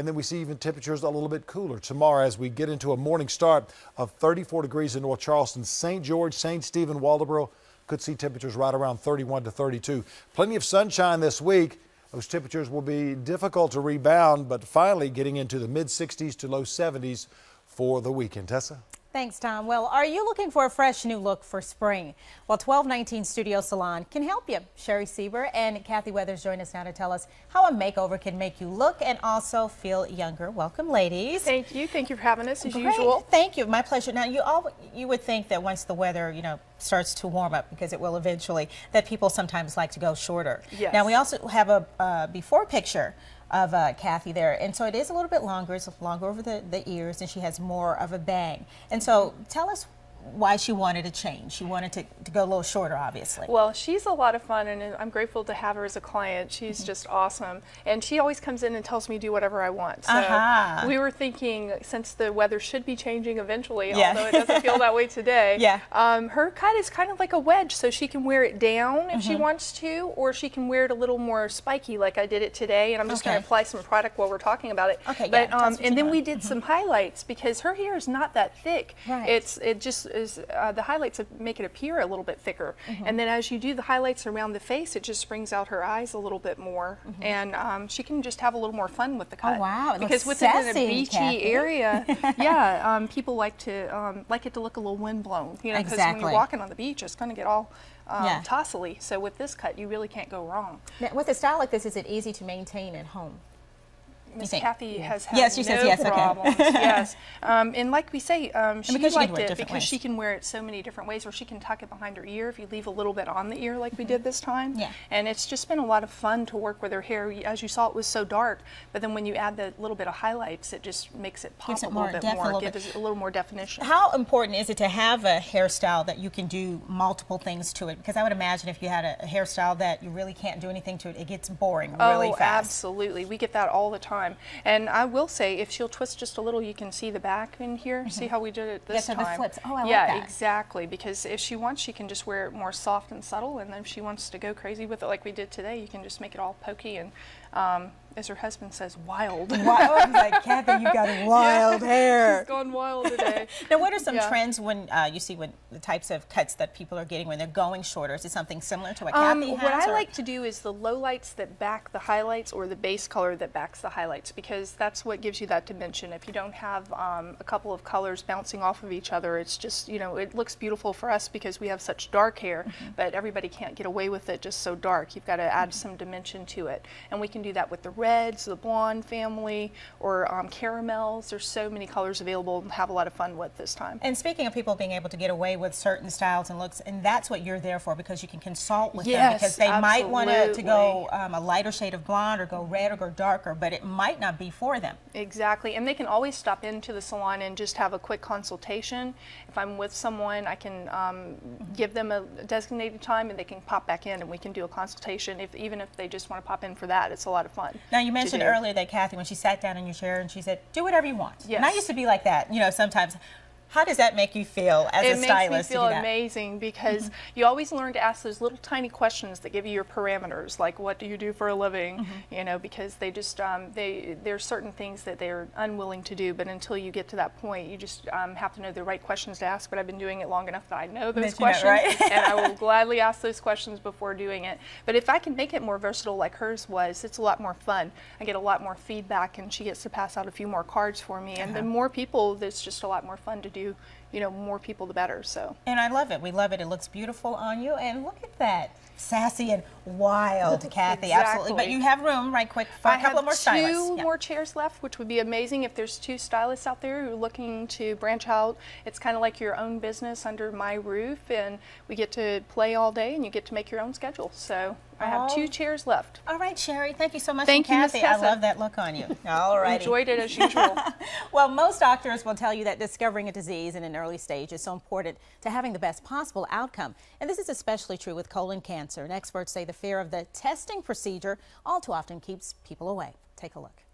And then we see even temperatures a little bit cooler tomorrow as we get into a morning start of 34 degrees in North Charleston. St. George, St. Stephen, Waldoboro could see temperatures right around 31 to 32. Plenty of sunshine this week. Those temperatures will be difficult to rebound, but finally getting into the mid 60s to low 70s for the weekend. Tessa? Thanks, Tom. Well, are you looking for a fresh new look for spring? Well, 1219 Studio Salon can help you. Sherry Sieber and Kathy Weathers join us now to tell us how a makeover can make you look and also feel younger. Welcome, ladies. Thank you. Thank you for having us as Great. usual. Thank you. My pleasure. Now, you would think that once the weather, starts to warm up, because it will eventually, that people sometimes like to go shorter. Yes. Now, we also have a before picture of Kathy there, and so it is a little bit longer. It's longer over the ears, and she has more of a bang. And so tell us why she wanted to change. She wanted to go a little shorter, obviously. Well, she's a lot of fun, and I'm grateful to have her as a client. She's just awesome, and she always comes in and tells me do whatever I want. So we were thinking, since the weather should be changing eventually, although it doesn't feel that way today, her cut is kind of like a wedge, so she can wear it down if she wants to, or she can wear it a little more spiky like I did it today, and I'm just going to apply some product while we're talking about it. But, and then we did some highlights, because her hair is not that thick. It just is the highlights make it appear a little bit thicker, and then as you do the highlights around the face, it just brings out her eyes a little bit more, and she can just have a little more fun with the cut. Oh wow! Because with it in a beachy area, people like it to look a little windblown, because when you're walking on the beach, it's going to get all tossily. So with this cut, you really can't go wrong. Now, with a style like this, is it easy to maintain at home? Miss Kathy has had yes, she says yes, problems. Yes, and like we say, she liked it because ways. she can wear it so many different ways, or she can tuck it behind her ear if you leave a little bit on the ear like we did this time. And it's just been a lot of fun to work with her hair. As you saw, it was so dark, but then when you add the little bit of highlights, it just makes it pop a little bit more, gives it a little more definition. How important is it to have a hairstyle that you can do multiple things to it? Because I would imagine if you had a hairstyle that you really can't do anything to it, it gets boring really fast. Absolutely. We get that all the time. And I will say, if she'll twist just a little, you can see the back in here. See how we did it this time? The flips. Oh, I like that. Yeah, exactly. Because if she wants, she can just wear it more soft and subtle. And then if she wants to go crazy with it like we did today, you can just make it all pokey and, as her husband says, wild. Wild. He's like, Kathy, you got wild hair. She's gone wild today. Now, what are some trends when you see the types of cuts that people are getting when they're going shorter? Is it something similar to what Kathy has? What I like to do is the low lights that back the highlights, or the base color that backs the highlights, because that's what gives you that dimension. If you don't have a couple of colors bouncing off of each other, it's just, it looks beautiful for us because we have such dark hair, but everybody can't get away with it just so dark. You've got to add some dimension to it. And we can do that with the reds, the blonde family, or caramels. There's so many colors available to have a lot of fun with this time. And speaking of people being able to get away with certain styles and looks, and that's what you're there for, because you can consult with them, because they might want to go a lighter shade of blonde or go red or go darker, but it might not be for them. Exactly, and they can always stop into the salon and just have a quick consultation. If I'm with someone, I can give them a designated time and they can pop back in and we can do a consultation. Even if they just want to pop in for that, it's a lot of fun. Now, you mentioned earlier that Kathy, when she sat down in your chair and she said, do whatever you want. Yes. And I used to be like that, sometimes. How does that make you feel as a stylist? It makes me feel amazing, because you always learn to ask those little tiny questions that give you your parameters, like what do you do for a living, because they just, there's certain things that they're unwilling to do, but until you get to that point, you just have to know the right questions to ask. But I've been doing it long enough that I know those questions, and I will gladly ask those questions before doing it. But if I can make it more versatile like hers was, it's a lot more fun. I get a lot more feedback, and she gets to pass out a few more cards for me, and the more people, there's just a lot more fun to do. More people the better. So. And I love it. We love it. It looks beautiful on you. And look at that. Sassy and wild, Kathy. Absolutely. But you have room right quick for a couple more stylists. I have 2 more chairs left, which would be amazing if there's 2 stylists out there who are looking to branch out. It's kind of like your own business under my roof, and we get to play all day and you get to make your own schedule. So I have 2 chairs left. All right, Sherry. Thank you so much. Thank you, Kathy. I love that look on you. All right. Enjoyed it as usual. Well, most doctors will tell you that discovering a disease in an early stage is so important to having the best possible outcome. And this is especially true with colon cancer. And experts say the fear of the testing procedure all too often keeps people away. Take a look.